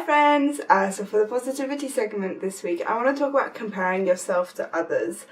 friends! So for the positivity segment this week, I want to talk about comparing yourself to others.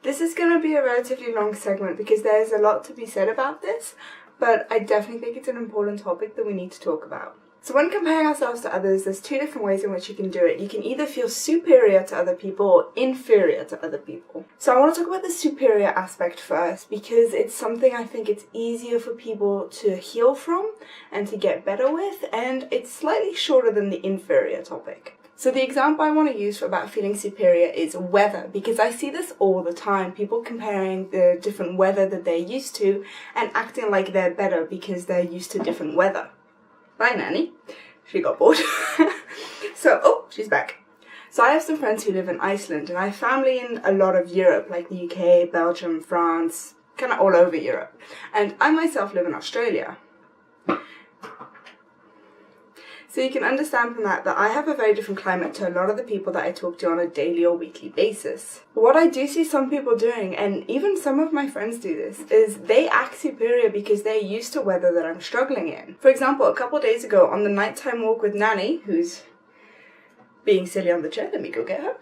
This is going to be a relatively long segment because there's a lot to be said about this, but I definitely think it's an important topic that we need to talk about. So when comparing ourselves to others, there's two different ways in which you can do it. You can either feel superior to other people or inferior to other people. So I want to talk about the superior aspect first because it's something I think it's easier for people to heal from and to get better with, and it's slightly shorter than the inferior topic. So the example I want to use for about feeling superior is weather, because I see this all the time. People comparing the different weather that they're used to and acting like they're better because they're used to different weather. Bye, Nani. She got bored. She's back. So I have some friends who live in Iceland, and I have family in a lot of Europe, like the UK, Belgium, France, kind of all over Europe. And I myself live in Australia. So you can understand from that I have a very different climate to a lot of the people that I talk to on a daily or weekly basis. What I do see some people doing, and even some of my friends do this, is they act superior because they're used to weather that I'm struggling in. For example, a couple of days ago on the nighttime walk with Nani, who's being silly on the chair, let me go get her.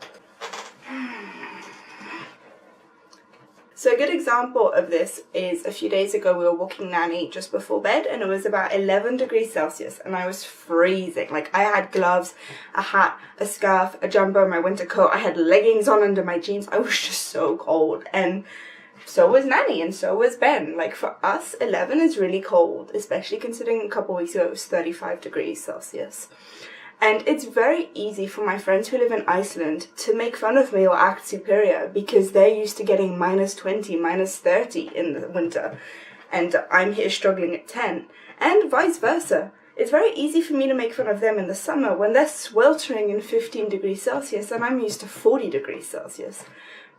So a good example of this is a few days ago we were walking Nani just before bed, and it was about 11 degrees Celsius and I was freezing. Like, I had gloves, a hat, a scarf, a jumper, my winter coat, I had leggings on under my jeans. I was just so cold, and so was Nani and so was Ben. Like, for us 11 is really cold, especially considering a couple weeks ago it was 35 degrees Celsius. And it's very easy for my friends who live in Iceland to make fun of me or act superior because they're used to getting minus 20, minus 30 in the winter. And I'm here struggling at 10. And vice versa. It's very easy for me to make fun of them in the summer when they're sweltering in 15 degrees Celsius and I'm used to 40 degrees Celsius.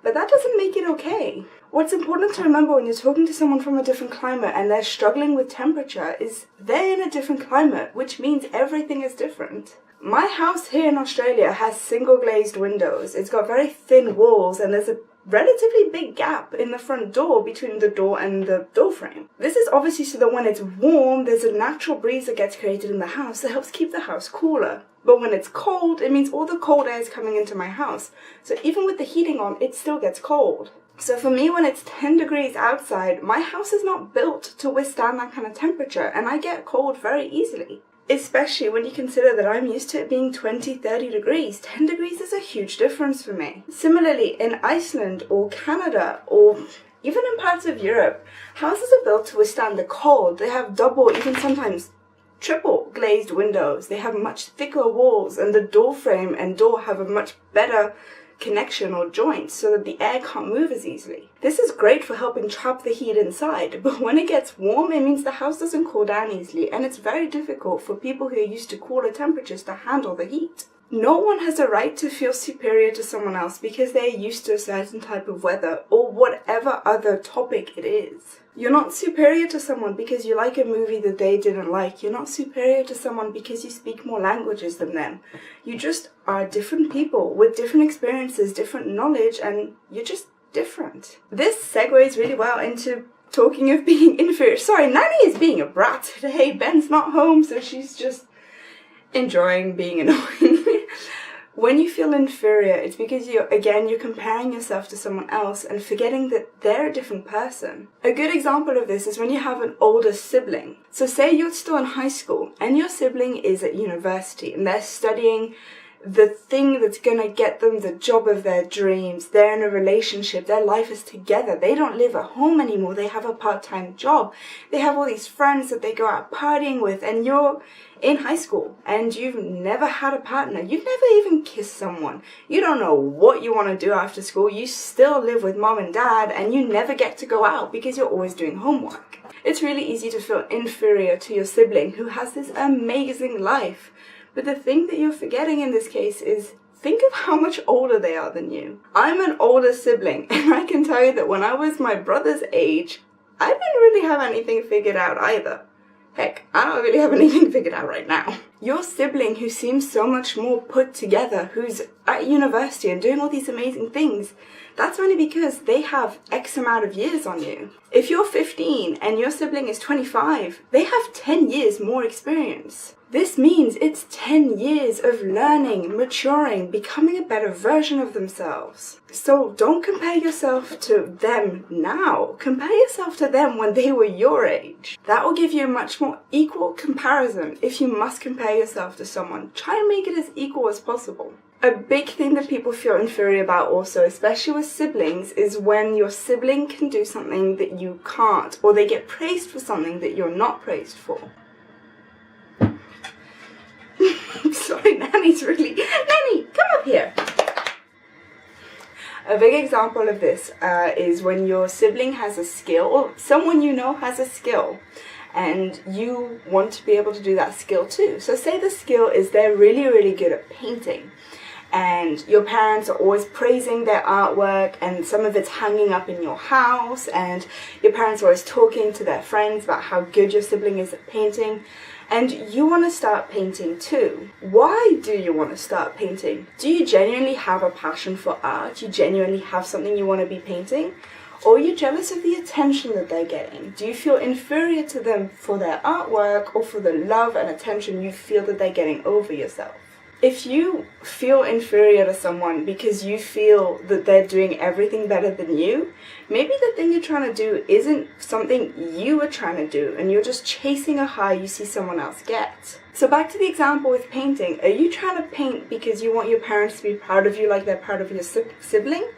But that doesn't make it okay. What's important to remember when you're talking to someone from a different climate and they're struggling with temperature is they're in a different climate, which means everything is different. My house here in Australia has single glazed windows. It's got very thin walls and there's a relatively big gap in the front door between the door and the door frame. This is obviously so that when it's warm, there's a natural breeze that gets created in the house that helps keep the house cooler. But when it's cold, it means all the cold air is coming into my house. So even with the heating on, it still gets cold. So for me, when it's 10 degrees outside, my house is not built to withstand that kind of temperature, and I get cold very easily. Especially when you consider that I'm used to it being 20, 30 degrees. 10 degrees is a huge difference for me. Similarly, in Iceland or Canada or even in parts of Europe, houses are built to withstand the cold. They have double, even sometimes triple glazed windows. They have much thicker walls, and the door frame and door have a much better connection or joint so that the air can't move as easily. This is great for helping trap the heat inside, but when it gets warm, it means the house doesn't cool down easily, and it's very difficult for people who are used to cooler temperatures to handle the heat. No one has a right to feel superior to someone else because they're used to a certain type of weather or whatever other topic it is. You're not superior to someone because you like a movie that they didn't like. You're not superior to someone because you speak more languages than them. You just are different people with different experiences, different knowledge, and you're just different. This segues really well into talking of being inferior. Sorry, Nani is being a brat today. Ben's not home, so she's just enjoying being annoying. When you feel inferior, it's because you're comparing yourself to someone else and forgetting that they're a different person. A good example of this is when you have an older sibling. So say you're still in high school and your sibling is at university and they're studying the thing that's gonna get them the job of their dreams. They're in a relationship, their life is together. They don't live at home anymore, they have a part-time job. They have all these friends that they go out partying with, and you're in high school and you've never had a partner. You've never even kissed someone. You don't know what you want to do after school. You still live with mom and dad and you never get to go out because you're always doing homework. It's really easy to feel inferior to your sibling who has this amazing life. But the thing that you're forgetting in this case is think of how much older they are than you. I'm an older sibling, and I can tell you that when I was my brother's age, I didn't really have anything figured out either. Heck, I don't really have anything figured out right now. Your sibling who seems so much more put together, who's at university and doing all these amazing things, that's only because they have X amount of years on you. If you're 15 and your sibling is 25, they have 10 years more experience. This means it's 10 years of learning, maturing, becoming a better version of themselves. So don't compare yourself to them now. Compare yourself to them when they were your age. That will give you a much more equal comparison. If you must compare yourself to someone, try and make it as equal as possible. A big thing that people feel inferior about also, especially with siblings, is when your sibling can do something that you can't, or they get praised for something that you're not praised for. Sorry, Nani's really... Nani, come up here. A big example of this is when your sibling has a skill, or someone you know has a skill, and you want to be able to do that skill too. So say the skill is they're really, really good at painting, and your parents are always praising their artwork, and some of it's hanging up in your house, and your parents are always talking to their friends about how good your sibling is at painting, and you want to start painting too. Why do you want to start painting? Do you genuinely have a passion for art? Do you genuinely have something you want to be painting? Or are you jealous of the attention that they're getting? Do you feel inferior to them for their artwork, or for the love and attention you feel that they're getting over yourself? If you feel inferior to someone because you feel that they're doing everything better than you, maybe the thing you're trying to do isn't something you are trying to do, and you're just chasing a high you see someone else get. So back to the example with painting. Are you trying to paint because you want your parents to be proud of you like they're proud of your sibling?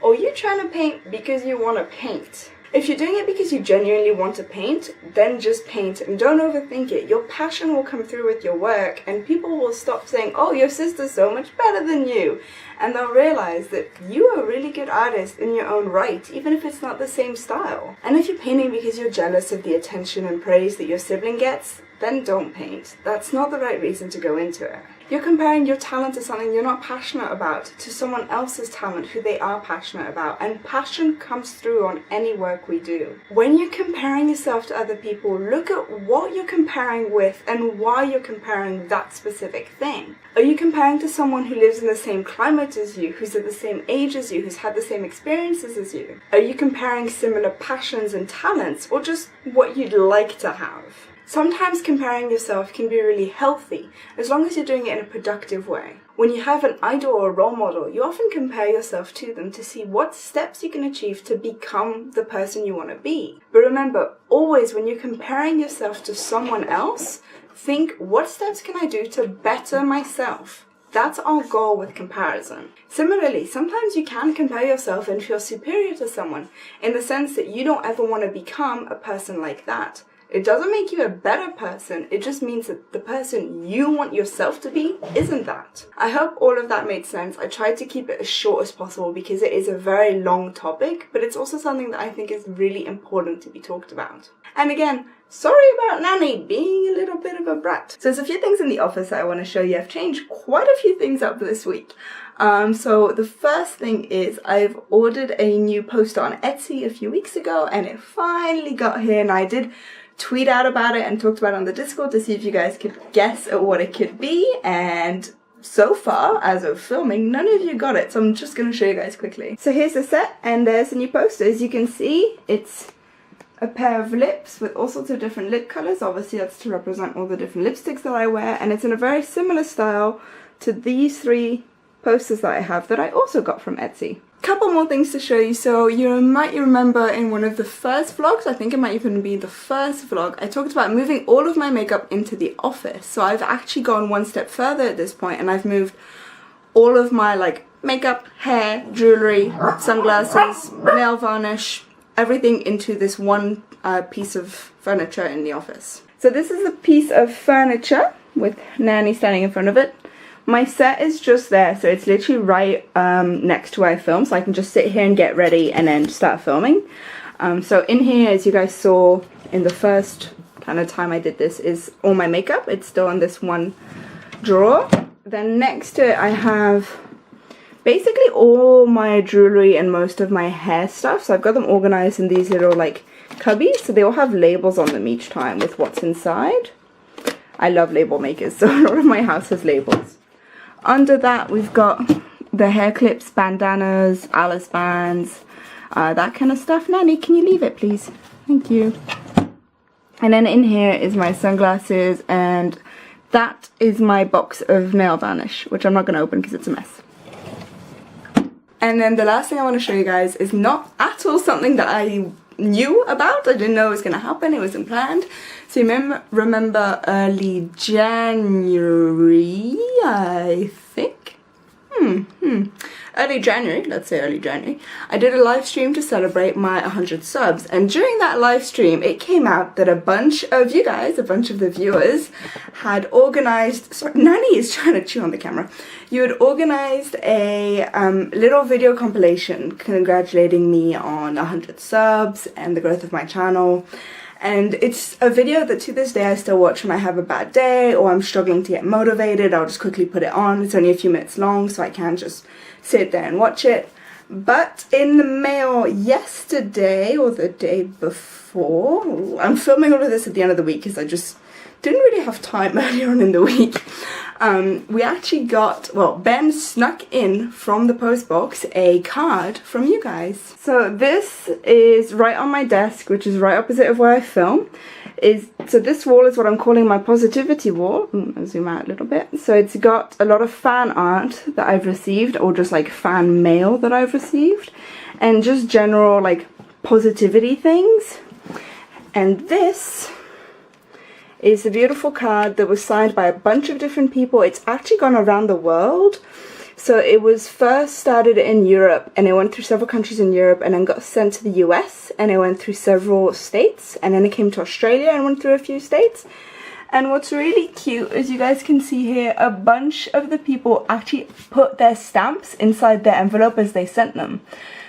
Or are you trying to paint because you want to paint? If you're doing it because you genuinely want to paint, then just paint and don't overthink it. Your passion will come through with your work, and people will stop saying, oh, your sister's so much better than you. And they'll realize that you are a really good artist in your own right, even if it's not the same style. And if you're painting because you're jealous of the attention and praise that your sibling gets, then don't paint. That's not the right reason to go into it. You're comparing your talent to something you're not passionate about to someone else's talent who they are passionate about, and passion comes through on any work we do. When you're comparing yourself to other people, look at what you're comparing with and why you're comparing that specific thing. Are you comparing to someone who lives in the same climate as you, who's at the same age as you, who's had the same experiences as you? Are you comparing similar passions and talents, or just what you'd like to have? Sometimes comparing yourself can be really healthy, as long as you're doing it in a productive way. When you have an idol or a role model, you often compare yourself to them to see what steps you can achieve to become the person you want to be. But remember, always when you're comparing yourself to someone else, think, what steps can I do to better myself? That's our goal with comparison. Similarly, sometimes you can compare yourself and feel superior to someone, in the sense that you don't ever want to become a person like that. It doesn't make you a better person, it just means that the person you want yourself to be isn't that. I hope all of that made sense. I tried to keep it as short as possible because it is a very long topic, but it's also something that I think is really important to be talked about. And again, sorry about Nani being a little bit of a brat. So there's a few things in the office that I want to show you. I've changed quite a few things up this week. So the first thing is I've ordered a new poster on Etsy a few weeks ago, and it finally got here, and I did tweet out about it and talked about it on the Discord to see if you guys could guess at what it could be, and so far, as of filming, none of you got it, so I'm just going to show you guys quickly. So here's the set, and there's the new poster. As you can see, it's a pair of lips with all sorts of different lip colours. Obviously that's to represent all the different lipsticks that I wear, and it's in a very similar style to these three posters that I have that I also got from Etsy. Couple more things to show you. So you might remember in one of the first vlogs, I think it might even be the first vlog, I talked about moving all of my makeup into the office. So I've actually gone one step further at this point, and I've moved all of my makeup, hair, jewellery, sunglasses, nail varnish, everything into this one piece of furniture in the office. So this is a piece of furniture with Nani standing in front of it. My set is just there, so it's literally right next to where I film, so I can just sit here and get ready and then start filming. So in here, as you guys saw in the first kind of time I did this, is all my makeup. It's still in this one drawer. Then next to it I have basically all my jewelry and most of my hair stuff. So I've got them organized in these little cubbies, so they all have labels on them each time with what's inside. I love label makers, so a lot of my house has labels. Under that we've got the hair clips, bandanas, Alice bands, that kind of stuff. Nani, can you leave it please? Thank you. And then in here is my sunglasses and that is my box of nail varnish, which I'm not going to open because it's a mess. And then the last thing I want to show you guys is not at all something that I knew about. I didn't know it was going to happen. It wasn't planned. So you remember early January, I think? Early January, let's say early January, I did a live stream to celebrate my 100 subs, and during that live stream it came out that a bunch of you guys, a bunch of the viewers, had organized, sorry, Nani is trying to chew on the camera, you had organized a little video compilation congratulating me on 100 subs and the growth of my channel. And it's a video that to this day I still watch when I have a bad day or I'm struggling to get motivated. I'll just quickly put it on. It's only a few minutes long, so I can just sit there and watch it. But in the mail yesterday or the day before, I'm filming all of this at the end of the week because I just didn't really have time earlier on in the week. We actually got, well, Ben snuck in from the post box a card from you guys. So this is right on my desk, which is right opposite of where I film. So this wall is what I'm calling my positivity wall. I'll zoom out a little bit. So it's got a lot of fan art that I've received, or just like fan mail that I've received, and just general like positivity things. And this is a beautiful card that was signed by a bunch of different people. It's actually gone around the world. So it was first started in Europe, and it went through several countries in Europe, and then got sent to the US, and it went through several states, and then it came to Australia and went through a few states. And what's really cute is you guys can see here a bunch of the people actually put their stamps inside their envelope as they sent them.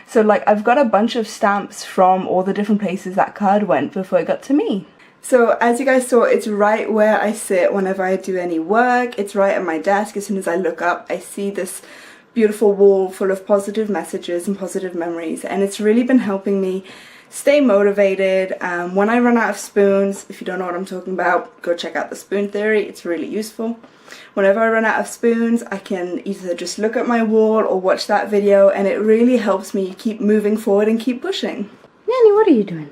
So like I've got a bunch of stamps from all the different places that card went before it got to me. So as you guys saw, it's right where I sit whenever I do any work. It's right at my desk. As soon as I look up, I see this beautiful wall full of positive messages and positive memories, and it's really been helping me stay motivated. When I run out of spoons, if you don't know what I'm talking about, go check out the spoon theory. It's really useful. Whenever I run out of spoons, I can either just look at my wall or watch that video, and it really helps me keep moving forward and keep pushing. Nani, what are you doing?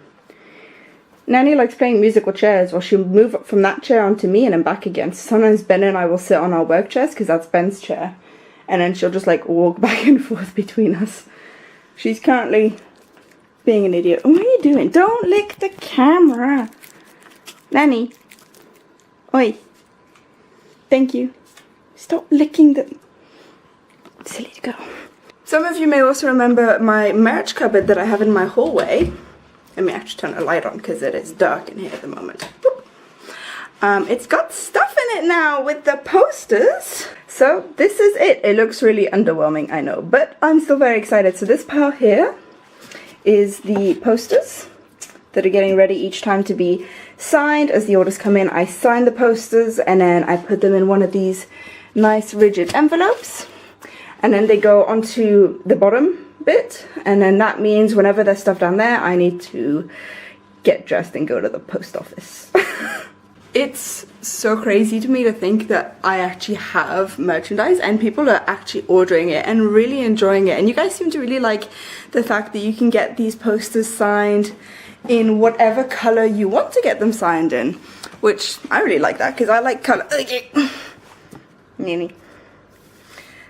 Nani likes playing musical chairs, or she'll move up from that chair onto me and then back again. So sometimes Ben and I will sit on our work chairs because that's Ben's chair, and then she'll just like walk back and forth between us. She's currently being an idiot. What are you doing? Don't lick the camera. Nani. Oi. Thank you. Stop licking the... Silly girl. Some of you may also remember my merch cupboard that I have in my hallway. Let me actually turn the light on because it is dark in here at the moment. It's got stuff in it now with the posters. So this is it. It looks really underwhelming, I know, but I'm still very excited. So this pile here is the posters that are getting ready each time to be signed. As the orders come in, I sign the posters and then I put them in one of these nice rigid envelopes, and then they go onto the bottom bit, and then that means whenever there's stuff down there, I need to get dressed and go to the post office. It's so crazy to me to think that I actually have merchandise and people are actually ordering it and really enjoying it. And you guys seem to really like the fact that you can get these posters signed in whatever color you want to get them signed in, which I really like that because I like color. Nini.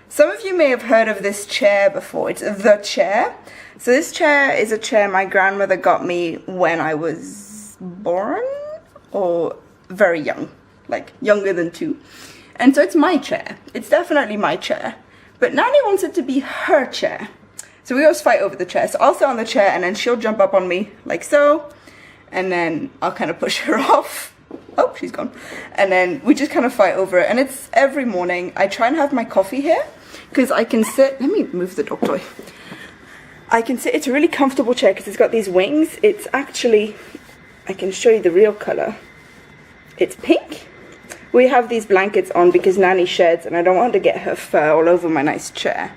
Some of you may have heard of this chair before. It's the chair. So this chair is a chair my grandmother got me when I was born, or very young, like younger than 2. And so it's my chair. It's definitely my chair. But Nani wants it to be her chair. So we always fight over the chair. So I'll sit on the chair and then she'll jump up on me like so. And then I'll kind of push her off. Oh, she's gone. And then we just kind of fight over it. And it's every morning. I try and have my coffee here because I can sit. Let me move the dog toy. I can sit. It's a really comfortable chair because it's got these wings. It's actually, I can show you the real color. It's pink. We have these blankets on because Nani sheds and I don't want to get her fur all over my nice chair.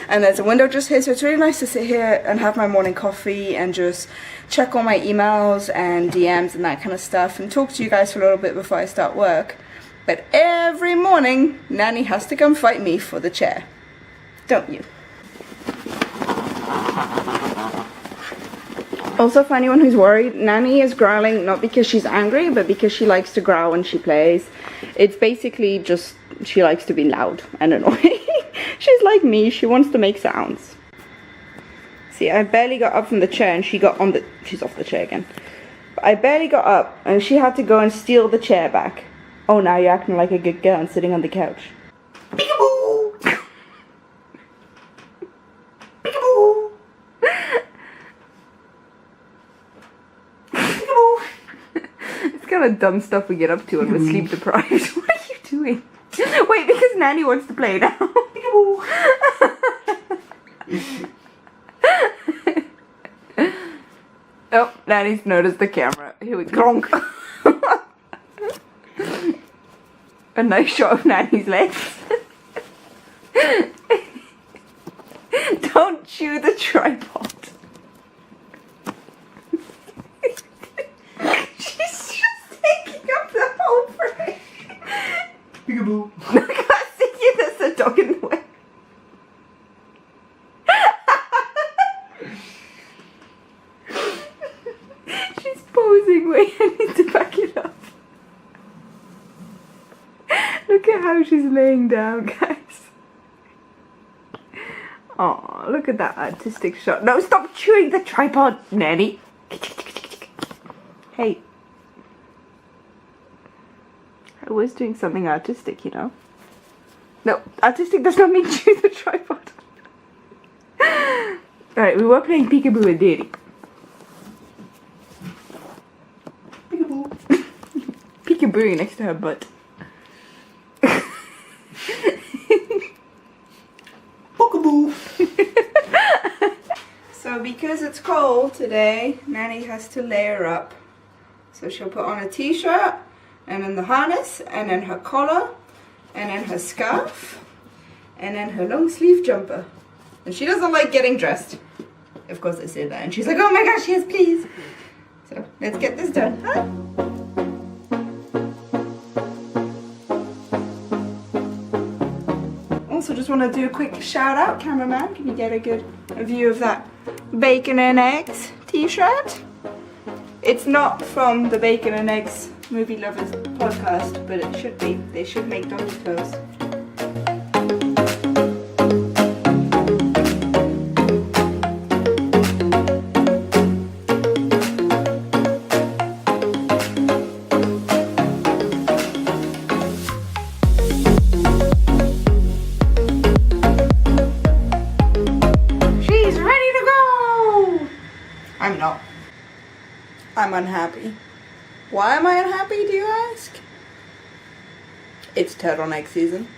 And there's a window just here, so it's really nice to sit here and have my morning coffee and just check all my emails and DMs and that kind of stuff and talk to you guys for a little bit before I start work. But every morning, Nani has to come fight me for the chair. Don't you? Also, for anyone who's worried, Nani is growling not because she's angry, but because she likes to growl when she plays. It's basically just she likes to be loud and annoying. She's like me, she wants to make sounds. See, I barely got up from the chair and she got on the... She's off the chair again. I barely got up and she had to go and steal the chair back. Oh, now you're acting like a good girl and sitting on the couch. Peekaboo! Peekaboo! Peekaboo! It's kind of dumb stuff we get up to when we're sleep deprived. What are you doing? Wait, because Nani wants to play now. Peekaboo! Oh, Nani's noticed the camera. Here we go. A nice shot of Nani's legs. Don't chew the tripod. She's just taking up the whole frame. Peekaboo. I can't see you, there's a dog in the way. She's posing. Wait, I need to back it up. Look at how she's laying down, guys. Oh, look at that artistic shot. No, stop chewing the tripod, Nani. Hey. I was doing something artistic, you know. No, artistic does not mean chew the tripod. Alright, we were playing peekaboo with Daddy. Peekaboo. Peekaboo next to her butt. Peekaboo. So because it's cold today, Nani has to layer up. So she'll put on a t-shirt, and then the harness, and then her collar, and then her scarf, and then her long sleeve jumper. And she doesn't like getting dressed. Of course I say that, and she's like, oh my gosh, yes please. So let's get this done, huh? Also just want to do a quick shout out, cameraman, can you get a view of that bacon and eggs t-shirt? It's not from the Bacon and Eggs Movie Lovers podcast, but it should be. They should make doggy clothes. She's ready to go! I'm not. I'm unhappy. Why am I unhappy, do you ask? It's turtleneck season,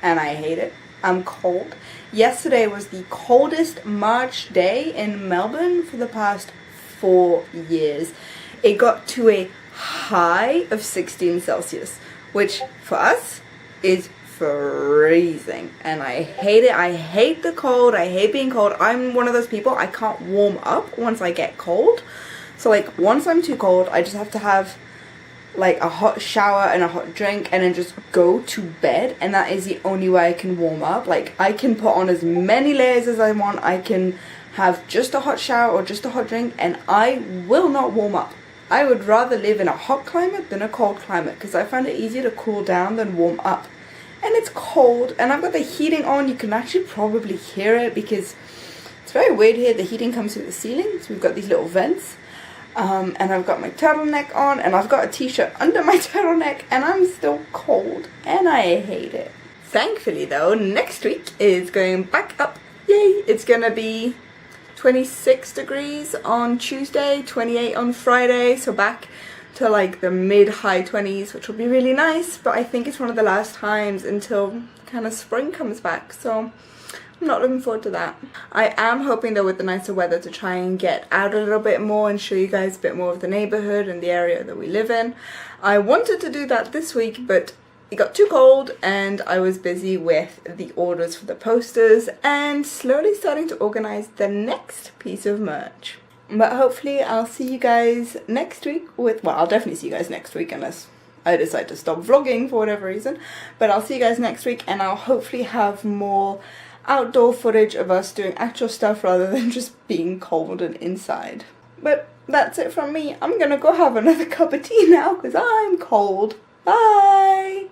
and I hate it. I'm cold. Yesterday was the coldest March day in Melbourne for the past 4 years. It got to a high of 16 Celsius, which for us is freezing, and I hate it. I hate the cold. I hate being cold. I'm one of those people, I can't warm up once I get cold. So like once I'm too cold, I just have to have like a hot shower and a hot drink and then just go to bed, and that is the only way I can warm up. Like I can put on as many layers as I want, I can have just a hot shower or just a hot drink, and I will not warm up. I would rather live in a hot climate than a cold climate because I find it easier to cool down than warm up. And it's cold, and I've got the heating on. You can actually probably hear it because it's very weird here. The heating comes through the ceiling, so we've got these little vents. And I've got my turtleneck on, and I've got a t-shirt under my turtleneck, and I'm still cold, and I hate it. Thankfully though, next week is going back up. Yay! It's gonna be 26 degrees on Tuesday, 28 on Friday, so back to like the mid-high 20s, which will be really nice, but I think it's one of the last times until kind of spring comes back, so I'm not looking forward to that. I am hoping though with the nicer weather to try and get out a little bit more and show you guys a bit more of the neighborhood and the area that we live in. I wanted to do that this week, but it got too cold and I was busy with the orders for the posters and slowly starting to organize the next piece of merch. But hopefully I'll see you guys next week with, well, I'll definitely see you guys next week unless I decide to stop vlogging for whatever reason. But I'll see you guys next week, and I'll hopefully have more outdoor footage of us doing actual stuff rather than just being cold and inside. But that's it from me. I'm gonna go have another cup of tea now because I'm cold. Bye!